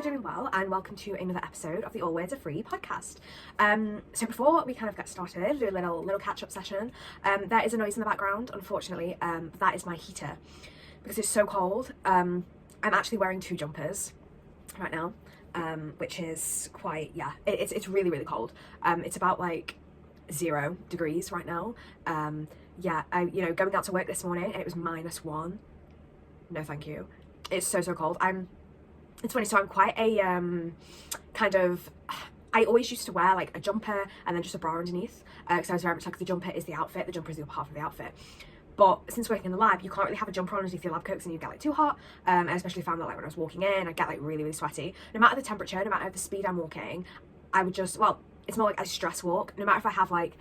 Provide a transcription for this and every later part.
you're doing well, and welcome to another episode of the All Words Are Free podcast. So before we kind of get started, do a little catch-up session. There is a noise in the background, unfortunately. That is my heater because it's so cold. I'm actually wearing 2 jumpers right now, which is quite, it's really, really cold. It's about like 0 degrees right now. Going out to work this morning and it was -1. No, thank you. It's so cold. It's funny, so I'm quite a I always used to wear like a jumper and then just a bra underneath, because I was very much like the jumper is the outfit, the jumper is the upper half of the outfit. But since working in the lab, you can't really have a jumper on underneath your lab coats and you get like too hot. And I especially found that like when I was walking in, I get like really, really sweaty. No matter the temperature, no matter the speed I'm walking, I would just, well, it's more like I stress walk. No matter if I have like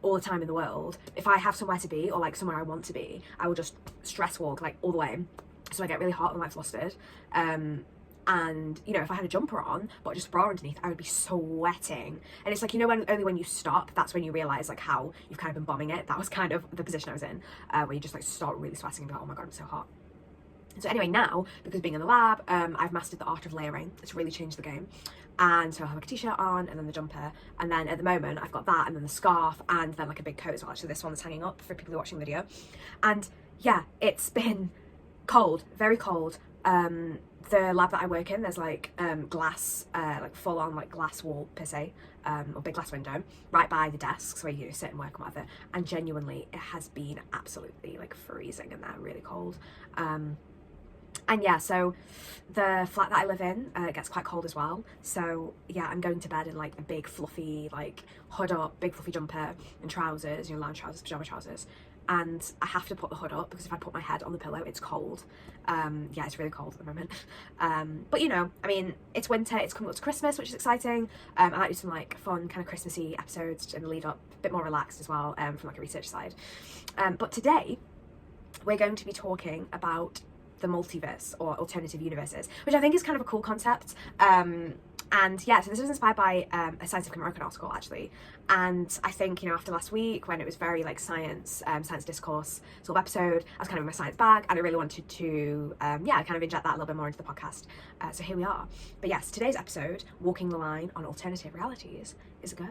all the time in the world, if I have somewhere to be or like somewhere I want to be, I will just stress walk like all the way. So I get really hot and like flustered. And you know, if I had a jumper on but just a bra underneath, I would be sweating. And it's like, you know, only when you stop, that's when you realize like how you've kind of been bombing it. That was kind of the position I was in, where you just like start really sweating and be like, oh my god, I'm so hot. So anyway, now, because being in the lab, I've mastered the art of layering. It's really changed the game. And so I have like a t-shirt on and then the jumper, and then at the moment I've got that and then the scarf and then like a big coat as well. Actually, this one that's hanging up for people who are watching the video. And yeah, it's been cold, very cold. The lab that I work in, there's like glass, like full on like glass wall per se, or big glass window right by the desks where you sit and work and whatever. And genuinely, it has been absolutely like freezing in there, really cold. And yeah, so the flat that I live in gets quite cold as well. So yeah, I'm going to bed in like a big fluffy like hood up, big fluffy jumper and trousers, you know, lounge trousers, pajama trousers. And I have to put the hood up because if I put my head on the pillow, it's cold. Yeah, it's really cold at the moment. But you know, I mean, it's winter, it's coming up to Christmas, which is exciting. I might do some like fun kind of Christmassy episodes in the lead up, a bit more relaxed as well, from like a research side. But today, we're going to be talking about the multiverse or alternative universes, which I think is kind of a cool concept. And yeah, so this was inspired by a Scientific American article actually, and I think, you know, after last week when it was very like science discourse sort of episode, I was kind of in my science bag and I really wanted to kind of inject that a little bit more into the podcast. So here we are. But yes, today's episode, Walking the Line on Alternative Realities, is a go.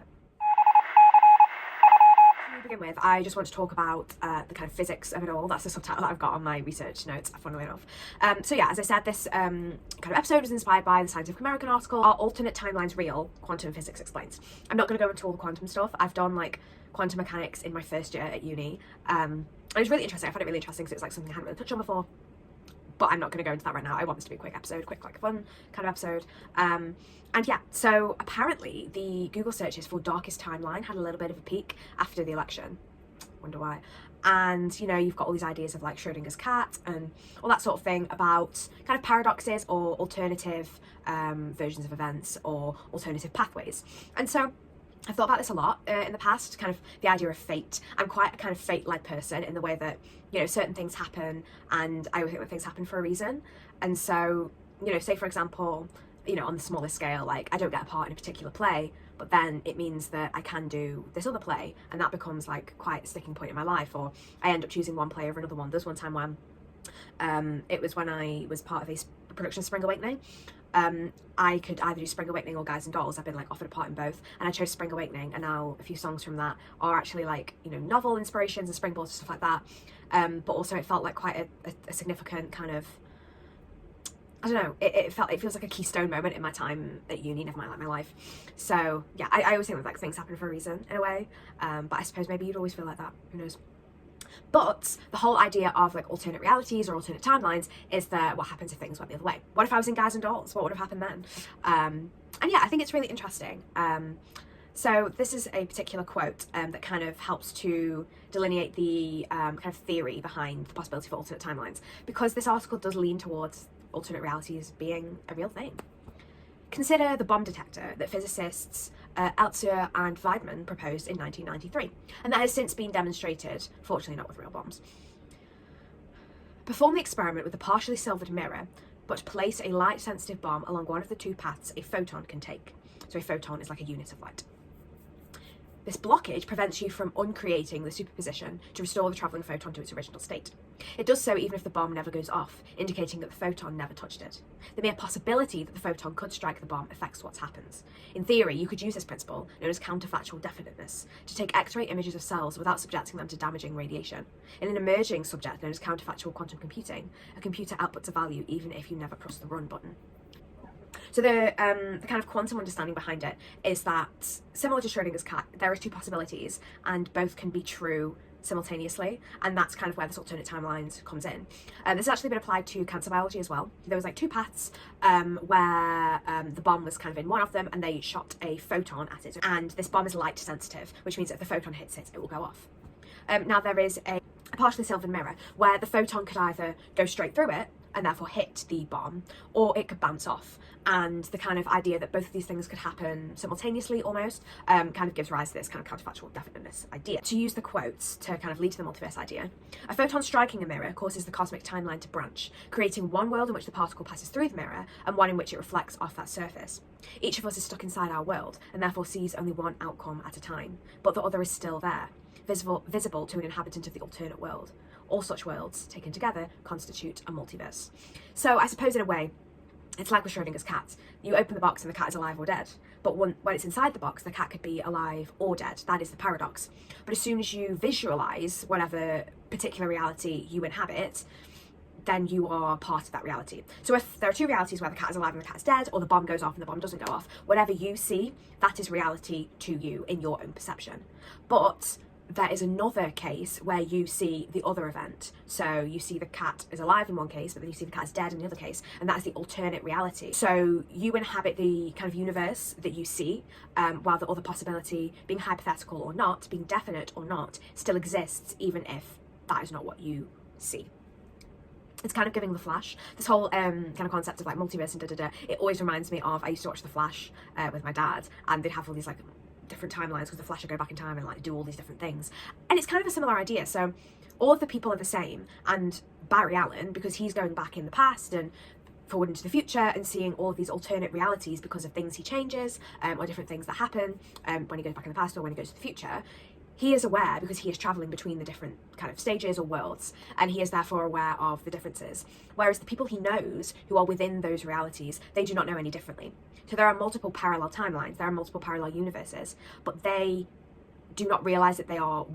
To begin with, I just want to talk about the kind of physics of it all. That's the subtitle that I've got on my research notes, funnily enough. So yeah, as I said, this kind of episode was inspired by the Scientific American article, Are Alternate Timelines Real? Quantum Physics Explains. I'm not going to go into all the quantum stuff. I've done like quantum mechanics in my first year at uni. And it was really interesting. I found it really interesting because it's like something I hadn't really touched on before. But I'm not going to go into that right now. I want this to be a quick episode, quick, like fun kind of episode. And yeah, so apparently the Google searches for darkest timeline had a little bit of a peak after the election. Wonder why. And you know, you've got all these ideas of like Schrodinger's cat and all that sort of thing about kind of paradoxes or alternative versions of events or alternative pathways. And so I've thought about this a lot in the past, kind of the idea of fate. I'm quite a kind of fate-led person in the way that, you know, certain things happen and I always think that things happen for a reason. And so, you know, say for example, you know, on the smaller scale, like I don't get a part in a particular play, but then it means that I can do this other play and that becomes like quite a sticking point in my life, or I end up choosing one play over another one. There's one time when it was when I was part of a production of Spring Awakening. I could either do Spring Awakening or Guys and Dolls. I've been like offered a part in both, and I chose Spring Awakening, and now a few songs from that are actually like, you know, novel inspirations and springboards and stuff like that. But also it felt like quite a significant kind of, I don't know, it feels like a keystone moment in my time at uni, never mind like my life. So yeah, I always think that like things happen for a reason in a way, but I suppose maybe you'd always feel like that, who knows. But the whole idea of like alternate realities or alternate timelines is that what happens if things went the other way? What if I was in Guys and Dolls? What would have happened then? And yeah, I think it's really interesting. So this is a particular quote that kind of helps to delineate the kind of theory behind the possibility for alternate timelines, because this article does lean towards alternate realities being a real thing. Consider the bomb detector that physicists Altshuler and Weidmann proposed in 1993, and that has since been demonstrated, fortunately not with real bombs. Perform the experiment with a partially silvered mirror, but place a light-sensitive bomb along one of the 2 paths a photon can take. So a photon is like a unit of light. This blockage prevents you from uncreating the superposition to restore the travelling photon to its original state. It does so even if the bomb never goes off, indicating that the photon never touched it. The mere possibility that the photon could strike the bomb affects what happens. In theory, you could use this principle, known as counterfactual definiteness, to take X-ray images of cells without subjecting them to damaging radiation. In an emerging subject known as counterfactual quantum computing, a computer outputs a value even if you never press the run button. So the kind of quantum understanding behind it is that, similar to Schrödinger's cat, there are two possibilities and both can be true simultaneously, and that's kind of where this alternate timelines comes in. This has actually been applied to cancer biology as well. There was like two paths where the bomb was kind of in one of them and they shot a photon at it, and this bomb is light sensitive, which means that if the photon hits it, it will go off. Now there is a partially silvered mirror where the photon could either go straight through it and therefore hit the bomb, or it could bounce off. And the kind of idea that both of these things could happen simultaneously almost kind of gives rise to this kind of counterfactual definiteness idea. To use the quotes to kind of lead to the multiverse idea, a photon striking a mirror causes the cosmic timeline to branch, creating one world in which the particle passes through the mirror and one in which it reflects off that surface. Each of us is stuck inside our world and therefore sees only one outcome at a time, but the other is still there, visible to an inhabitant of the alternate world. All such worlds, taken together, constitute a multiverse. So I suppose in a way, it's like with Schrödinger's cat. You open the box and the cat is alive or dead. But when it's inside the box, the cat could be alive or dead. That is the paradox. But as soon as you visualise whatever particular reality you inhabit, then you are part of that reality. So if there are two realities where the cat is alive and the cat is dead, or the bomb goes off and the bomb doesn't go off, whatever you see, that is reality to you in your own perception. But there is another case where you see the other event. So you see the cat is alive in one case, but then you see the cat is dead in the other case, and that is the alternate reality. So you inhabit the kind of universe that you see, while the other possibility, being hypothetical or not, being definite or not, still exists, even if that is not what you see. It's kind of giving The Flash. This whole kind of concept of like multiverse and da-da-da, it always reminds me of, I used to watch The Flash with my dad, and they'd have all these like different timelines because the Flash would go back in time and like do all these different things, and it's kind of a similar idea. So all of the people are the same, and Barry Allen, because he's going back in the past and forward into the future and seeing all of these alternate realities because of things he changes or different things that happen when he goes back in the past or when he goes to the future, he is aware because he is travelling between the different kind of stages or worlds, and he is therefore aware of the differences. Whereas the people he knows who are within those realities, they do not know any differently. So there are multiple parallel timelines, there are multiple parallel universes, but they do not realise that they are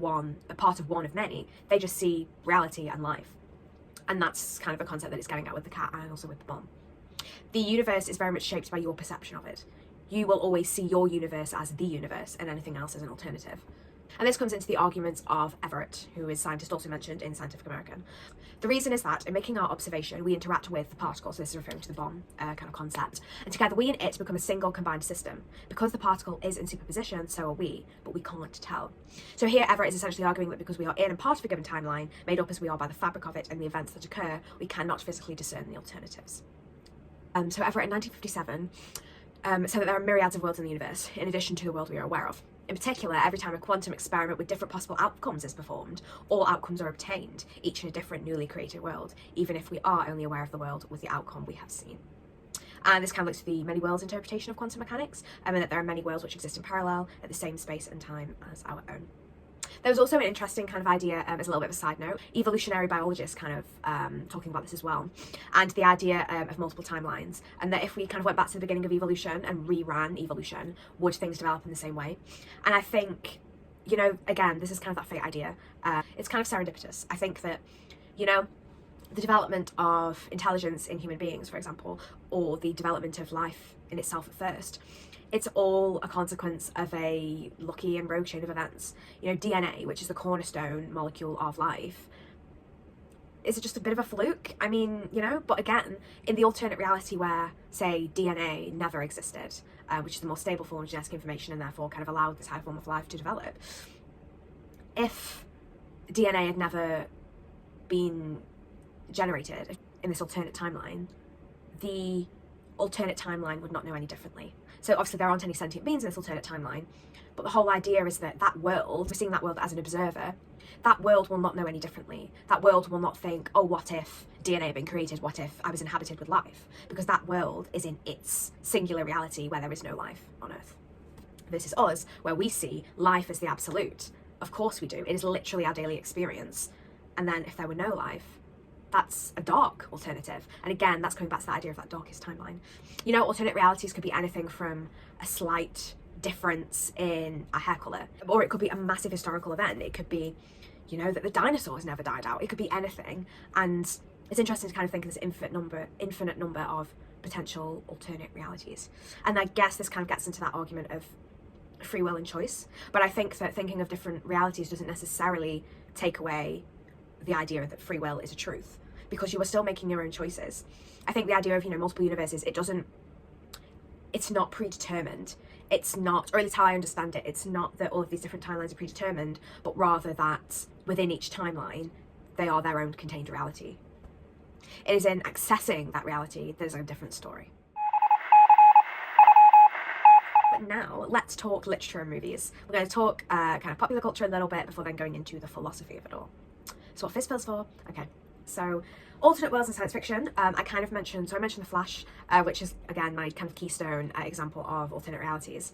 a part of one of many. They just see reality and life. And that's kind of a concept that it's going at with the cat and also with the bomb. The universe is very much shaped by your perception of it. You will always see your universe as the universe and anything else as an alternative. And this comes into the arguments of Everett, who is a scientist also mentioned in Scientific American. The reason is that in making our observation, we interact with the particle, so this is referring to the bomb kind of concept, and together we and it become a single combined system. Because the particle is in superposition, so are we, but we can't tell. So here Everett is essentially arguing that because we are in and part of a given timeline, made up as we are by the fabric of it and the events that occur, we cannot physically discern the alternatives. So Everett in 1957 said that there are myriads of worlds in the universe, in addition to the world we are aware of. In particular, every time a quantum experiment with different possible outcomes is performed, all outcomes are obtained, each in a different newly created world, even if we are only aware of the world with the outcome we have seen. And this kind of looks to the many worlds interpretation of quantum mechanics, and that there are many worlds which exist in parallel at the same space and time as our own. There was also an interesting kind of idea, as a little bit of a side note, evolutionary biologists kind of talking about this as well, and the idea of multiple timelines, and that if we kind of went back to the beginning of evolution and reran evolution, would things develop in the same way? And I think, you know, again, this is kind of that fate idea. It's kind of serendipitous. I think that, you know, the development of intelligence in human beings, for example, or the development of life in itself at first, it's all a consequence of a lucky and rogue chain of events. You know, DNA, which is the cornerstone molecule of life, is it just a bit of a fluke? I mean, you know, but again, in the alternate reality where, say, DNA never existed, which is the more stable form of genetic information and therefore kind of allowed this high form of life to develop, if DNA had never been generated in this alternate timeline, the alternate timeline would not know any differently. So obviously there aren't any sentient beings in this alternate timeline, but the whole idea is that that world, we're seeing that world as an observer, that world will not know any differently. That world will not think, oh, what if DNA had been created? What if I was inhabited with life? Because that world is in its singular reality where there is no life on Earth. versus us, where we see life as the absolute. Of course we do. It is literally our daily experience. And then if there were no life, that's a dark alternative. And again, that's coming back to the idea of that darkest timeline. You know, alternate realities could be anything from a slight difference in a hair colour, or it could be a massive historical event. It could be, you know, that the dinosaurs never died out. It could be anything. And it's interesting to kind of think of this infinite number of potential alternate realities. And I guess this kind of gets into that argument of free will and choice. But I think that thinking of different realities doesn't necessarily take away the idea that free will is a truth, because you are still making your own choices. I think the idea of, you know, multiple universes, it's not predetermined. It's not, or at least how I understand it, it's not that all of these different timelines are predetermined, but rather that within each timeline, they are their own contained reality. It is in accessing that reality there's a different story. But now, let's talk literature and movies. We're going to talk kind of popular culture a little bit before then going into the philosophy of it all. So what FISS for? Okay, so alternate worlds in science fiction. I mentioned The Flash, which is, again, my kind of keystone example of alternate realities.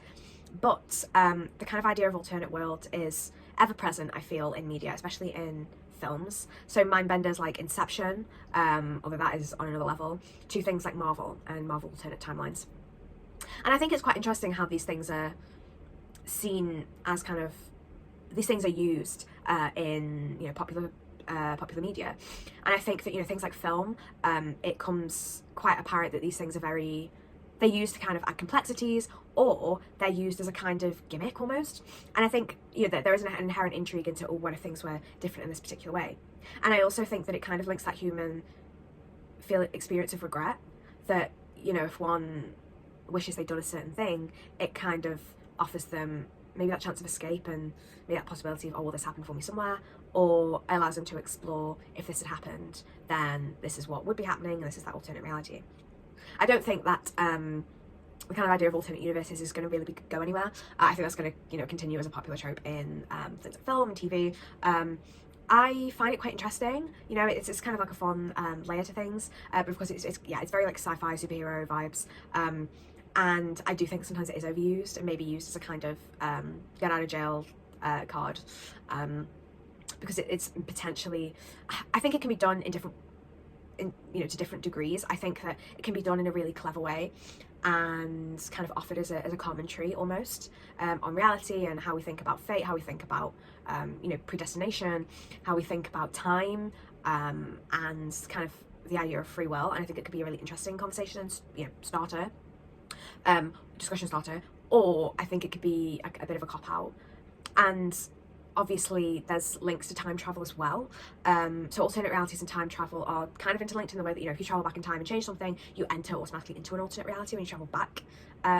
But the kind of idea of alternate world is ever present, I feel, in media, especially in films. So mindbenders like Inception, although that is on another level, to things like Marvel and Marvel alternate timelines. And I think it's quite interesting how these things are seen as these things are used in, you know, popular media. And I think that, you know, things like film, it comes quite apparent that these things are they're used to kind of add complexities, or they're used as a kind of gimmick almost. And I think, you know, that there is an inherent intrigue into, oh, what if things were different in this particular way? And I also think that it kind of links that human experience of regret, that, you know, if one wishes they'd done a certain thing, it kind of offers them maybe that chance of escape and maybe that possibility of, oh, well, this happened for me somewhere, or allows them to explore, if this had happened, then this is what would be happening, and this is that alternate reality. I don't think that the kind of idea of alternate universes is going to really go anywhere. I think that's going to, you know, continue as a popular trope in things like film and TV. I find it quite interesting. You know, it's kind of like a fun layer to things, but because it's very like sci-fi superhero vibes. And I do think sometimes it is overused and maybe used as a kind of get out of jail card, because it's potentially, I think it can be done to different degrees. I think that it can be done in a really clever way and kind of offered as a commentary almost on reality and how we think about fate, how we think about you know, predestination, how we think about time, and kind of the idea of free will. And I think it could be a really interesting conversation, you know, starter, discussion starter, or I think it could be a bit of a cop-out. And obviously there's links to time travel as well. So alternate realities and time travel are kind of interlinked in the way that, you know, if you travel back in time and change something, you enter automatically into an alternate reality when you travel back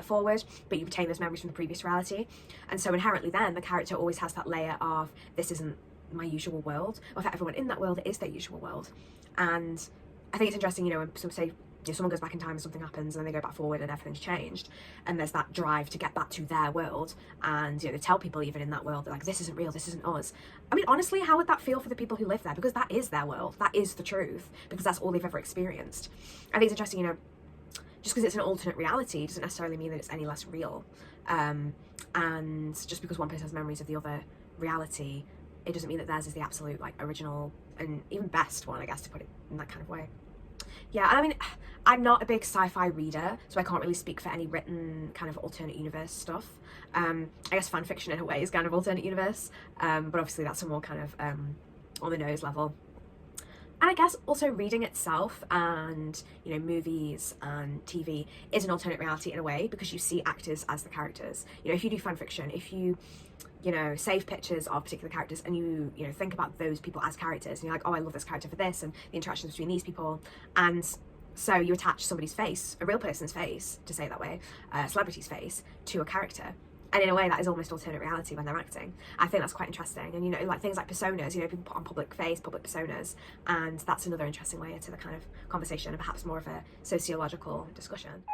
forward, but you retain those memories from the previous reality. And so inherently then the character always has that layer of, this isn't my usual world, or for everyone in that world, it is their usual world. And I think it's interesting, you know, when someone goes back in time and something happens and then they go back forward and everything's changed, and there's that drive to get back to their world, and, you know, they tell people even in that world, they're like, this isn't real, this isn't us. I mean, honestly, how would that feel for the people who live there? Because that is their world, that is the truth, because that's all they've ever experienced. I think it's interesting, you know, just because it's an alternate reality doesn't necessarily mean that it's any less real, and just because one person has memories of the other reality, it doesn't mean that theirs is the absolute, like, original and even best one, I guess, to put it in that kind of way. Yeah, I mean, I'm not a big sci-fi reader, so I can't really speak for any written kind of alternate universe stuff. I guess fan fiction in a way is kind of alternate universe, but obviously that's a more kind of on the nose level. And I guess also reading itself and, you know, movies and TV is an alternate reality in a way, because you see actors as the characters. You know, if you do fan fiction, if you know, save pictures of particular characters and you know, think about those people as characters, and you're like, oh, I love this character for this, and the interactions between these people, and so you attach somebody's face, a real person's face, to say it that way, a celebrity's face, to a character. And in a way, that is almost alternate reality when they're acting. I think that's quite interesting. And, you know, like things like personas, you know, people put on public personas, and that's another interesting layer to the kind of conversation, and perhaps more of a sociological discussion.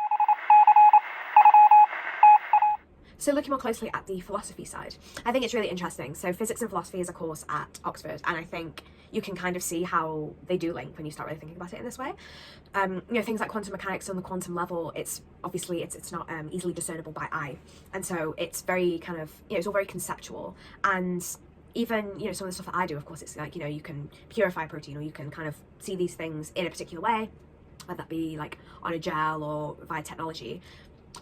So looking more closely at the philosophy side, I think it's really interesting. So physics and philosophy is a course at Oxford, and I think you can kind of see how they do link when you start really thinking about it in this way. You know, things like quantum mechanics on the quantum level, it's obviously it's not easily discernible by eye, and so it's very kind of, you know, it's all very conceptual. And even, you know, some of the stuff that I do, of course, it's like, you know, you can purify protein, or you can kind of see these things in a particular way, whether that be like on a gel or via technology.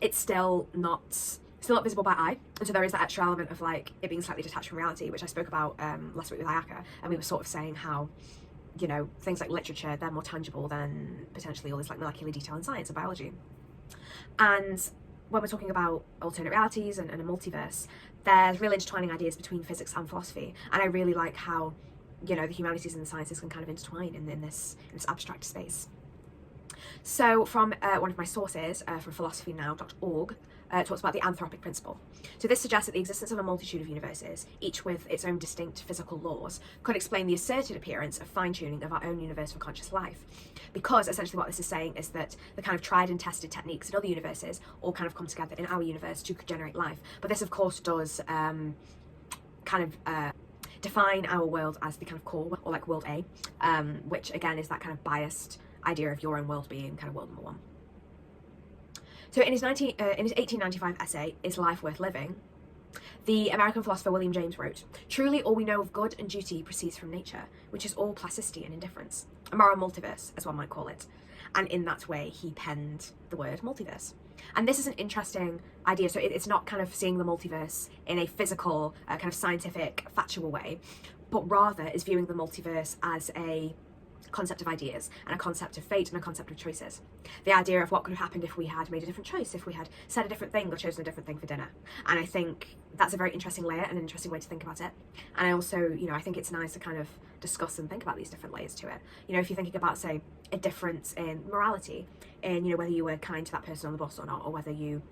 It's still not visible by eye, and so there is that extra element of like it being slightly detached from reality, which I spoke about last week with Ayaka, and we were sort of saying how, you know, things like literature, they're more tangible than potentially all this like molecular detail in science and biology. And when we're talking about alternate realities and a multiverse, there's real intertwining ideas between physics and philosophy, and I really like how, you know, the humanities and the sciences can kind of intertwine in this abstract space. So from one of my sources, from philosophynow.org, talks about the anthropic principle. So this suggests that the existence of a multitude of universes, each with its own distinct physical laws, could explain the asserted appearance of fine-tuning of our own universe for conscious life. Because essentially what this is saying is that the kind of tried and tested techniques in other universes all kind of come together in our universe to generate life. But this of course does define our world as the kind of core, or like world A, which again is that kind of biased idea of your own world being kind of world number one. So in his 1895 essay, Is Life Worth Living?, the American philosopher William James wrote, "Truly all we know of good and duty proceeds from nature, which is all plasticity and indifference, a moral multiverse, as one might call it." And in that way, he penned the word multiverse. And this is an interesting idea. So it's not kind of seeing the multiverse in a physical, kind of scientific, factual way, but rather is viewing the multiverse as a concept of ideas, and a concept of fate, and a concept of choices. The idea of what could have happened if we had made a different choice, if we had said a different thing or chosen a different thing for dinner. And I think that's a very interesting layer and an interesting way to think about it. And I also, you know, I think it's nice to kind of discuss and think about these different layers to it. You know, if you're thinking about, say, a difference in morality, in, you know, whether you were kind to that person on the bus or not, or whether you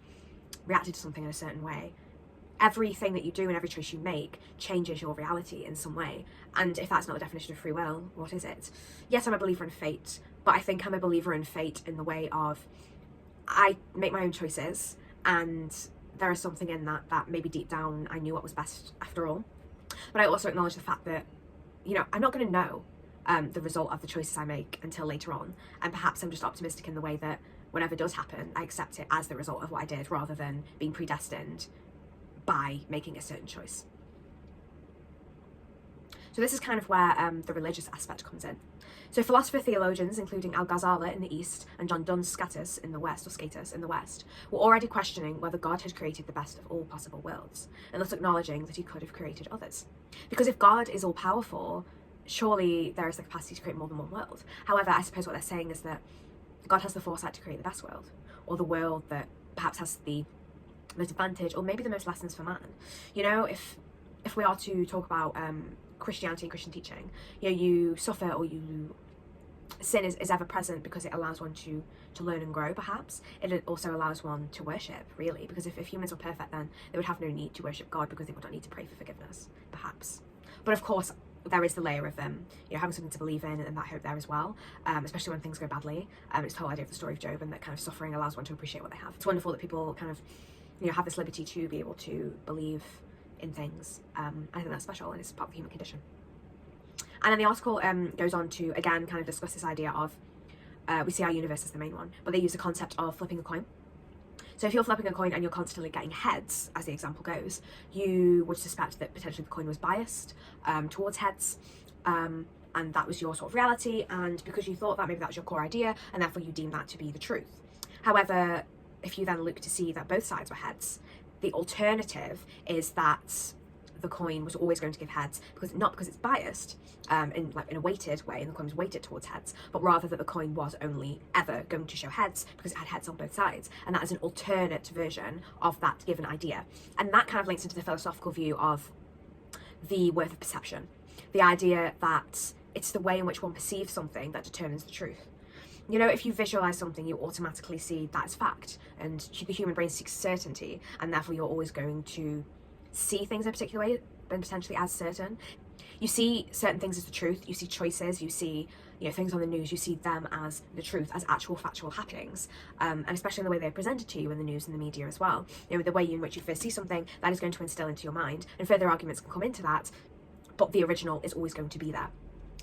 reacted to something in a certain way, everything that you do and every choice you make changes your reality in some way. And if that's not the definition of free will, what is it? Yes, I'm a believer in fate, but I think I'm a believer in fate in the way of I make my own choices, and there is something in that maybe deep down I knew what was best after all. But I also acknowledge the fact that, you know, I'm not going to know the result of the choices I make until later on, and perhaps I'm just optimistic in the way that whenever it does happen, I accept it as the result of what I did, rather than being predestined by making a certain choice. So this is kind of where the religious aspect comes in. So philosopher theologians, including Al-Ghazali in the East and John Duns Scotus in the West, were already questioning whether God had created the best of all possible worlds, and thus acknowledging that he could have created others. Because if God is all-powerful, surely there is the capacity to create more than one world. However, I suppose what they're saying is that God has the foresight to create the best world, or the world that perhaps has the most advantage, or maybe the most lessons for man. You know, if we are to talk about Christianity and Christian teaching, you know, you suffer or you sin is ever present because it allows one to learn and grow. Perhaps it also allows one to worship, really, because if humans were perfect, then they would have no need to worship God, because they would not need to pray for forgiveness, perhaps. But of course there is the layer of you know, having something to believe in, and that hope there as well, especially when things go badly. It's the whole idea of the story of Job, and that kind of suffering allows one to appreciate what they have. It's wonderful that people kind of, you know, have this liberty to be able to believe in things. I think that's special, and it's part of the human condition. And then the article goes on to again kind of discuss this idea of we see our universe as the main one, but they use the concept of flipping a coin. So if you're flipping a coin and you're constantly getting heads, as the example goes, you would suspect that potentially the coin was biased towards heads, and that was your sort of reality, and because you thought that, maybe that was your core idea, and therefore you deem that to be the truth. However, if you then look to see that both sides were heads, the alternative is that the coin was always going to give heads, not because it's biased in a weighted way, and the coin was weighted towards heads, but rather that the coin was only ever going to show heads because it had heads on both sides, and that is an alternate version of that given idea. And that kind of links into the philosophical view of the worth of perception, the idea that it's the way in which one perceives something that determines the truth. You know, if you visualize something, you automatically see that as fact, and the human brain seeks certainty, and therefore you're always going to see things in a particular way and potentially as certain. You see certain things as the truth, you see choices, you see you know, things on the news, you see them as the truth, as actual factual happenings, and especially in the way they're presented to you in the news and the media as well. You know, the way in which you first see something, that is going to instill into your mind, and further arguments can come into that, but the original is always going to be there.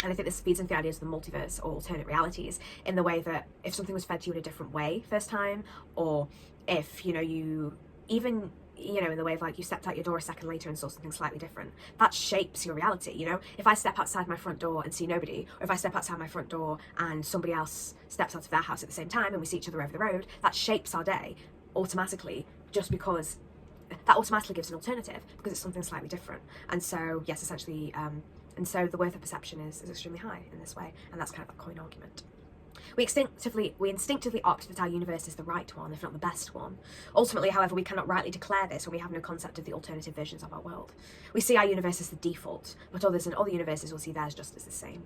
And I think this feeds into the ideas of the multiverse or alternate realities, in the way that if something was fed to you in a different way first time, or if, you know, you even, you know, in the way of like you stepped out your door a second later and saw something slightly different, that shapes your reality. You know, if I step outside my front door and see nobody, or if I step outside my front door and somebody else steps out of their house at the same time and we see each other over the road, that shapes our day automatically, just because that automatically gives an alternative, because it's something slightly different. And so yes, essentially, and so the worth of perception is extremely high in this way, and that's kind of a coin argument. We instinctively opt that our universe is the right one, if not the best one. Ultimately, however, we cannot rightly declare this when we have no concept of the alternative versions of our world. We see our universe as the default, but others in other universes will see theirs just as the same.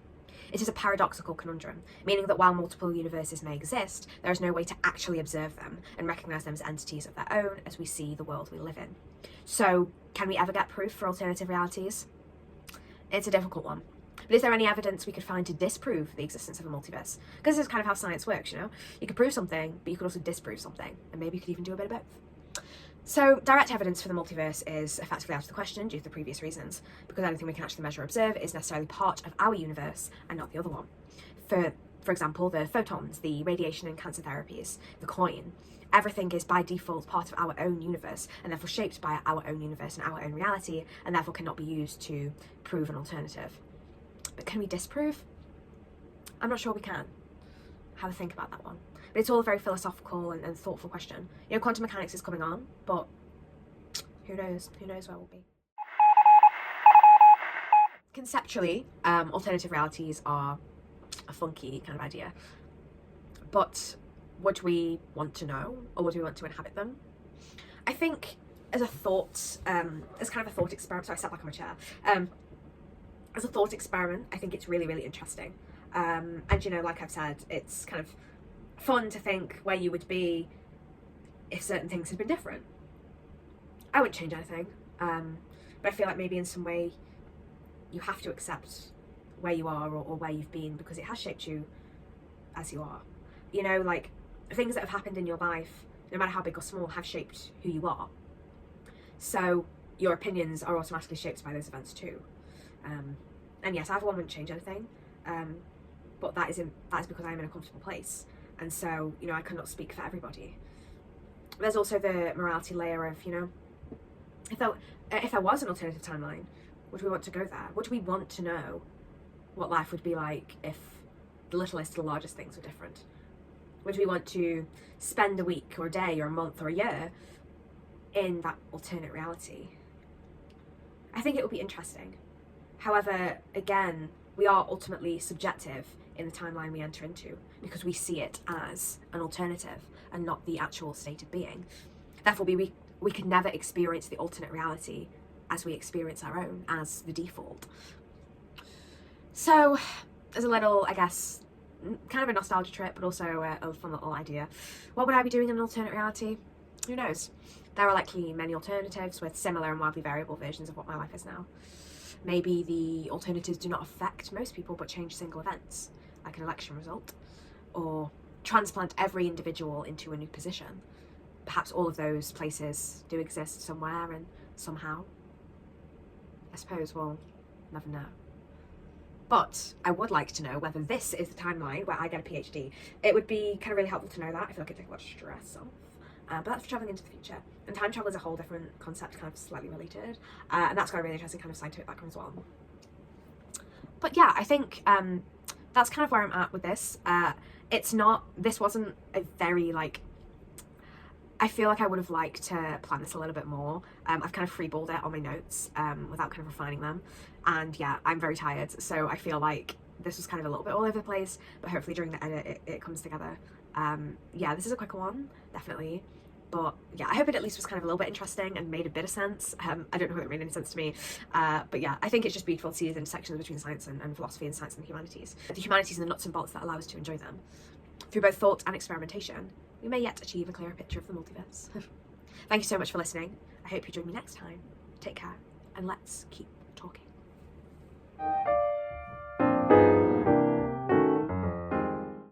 It is a paradoxical conundrum, meaning that while multiple universes may exist, there is no way to actually observe them and recognise them as entities of their own as we see the world we live in. So, can we ever get proof for alternative realities? It's a difficult one. But is there any evidence we could find to disprove the existence of a multiverse? Because this is kind of how science works, you know? You could prove something, but you could also disprove something, and maybe you could even do a bit of both. So direct evidence for the multiverse is effectively out of the question due to the previous reasons, because anything we can actually measure or observe is necessarily part of our universe and not the other one. For example, the photons, the radiation and cancer therapies, the coin, everything is by default part of our own universe, and therefore shaped by our own universe and our own reality, and therefore cannot be used to prove an alternative. But can we disprove? I'm not sure we can. Have a think about that one. But it's all a very philosophical and thoughtful question. You know, quantum mechanics is coming on, but who knows? Who knows where we'll be? Conceptually, alternative realities are a funky kind of idea. But would we want to know, or would we want to inhabit them? I think as a thought, as kind of a thought experiment, so I sat back on my chair. As a thought experiment, I think it's really, really interesting. And you know, like I've said, it's kind of fun to think where you would be if certain things had been different. I wouldn't change anything, but I feel like maybe in some way you have to accept where you are or where you've been, because it has shaped you as you are. You know, like things that have happened in your life, no matter how big or small, have shaped who you are. So your opinions are automatically shaped by those events too. And yes, either one wouldn't change anything, but that is because I'm in a comfortable place, and so, you know, I cannot speak for everybody. There's also the morality layer of, you know, if there was an alternative timeline, would we want to go there? Would we want to know what life would be like if the littlest to the largest things were different? Would we want to spend a week or a day or a month or a year in that alternate reality? I think it would be interesting. However, again, we are ultimately subjective in the timeline we enter into, because we see it as an alternative and not the actual state of being. Therefore, we could never experience the alternate reality as we experience our own, as the default. So, as a little, I guess, kind of a nostalgia trip, but also a fun little idea. What would I be doing in an alternate reality? Who knows? There are likely many alternatives with similar and wildly variable versions of what my life is now. Maybe the alternatives do not affect most people but change single events, like an election result, or transplant every individual into a new position. Perhaps all of those places do exist somewhere and somehow. I suppose we'll never know. But I would like to know whether this is the timeline where I get a PhD. It would be kind of really helpful to know that. I feel like it'd take a lot of stress off. But that's for travelling into the future. And time travel is a whole different concept, kind of slightly related. And that's got a really interesting kind of scientific background as well. But yeah, I think that's kind of where I'm at with this. This wasn't a very, like, I feel like I would have liked to plan this a little bit more. I've kind of freeballed it on my notes without kind of refining them. And yeah, I'm very tired. So I feel like this was kind of a little bit all over the place, but hopefully during the edit it comes together. Yeah, this is a quicker one, definitely. But yeah, I hope it at least was kind of a little bit interesting and made a bit of sense. I don't know whether it made any sense to me. But yeah, I think it's just beautiful to see the intersections between science and philosophy, and science and the humanities. The humanities and the nuts and bolts that allow us to enjoy them. Through both thought and experimentation, we may yet achieve a clearer picture of the multiverse. Thank you so much for listening. I hope you join me next time. Take care, and let's keep talking.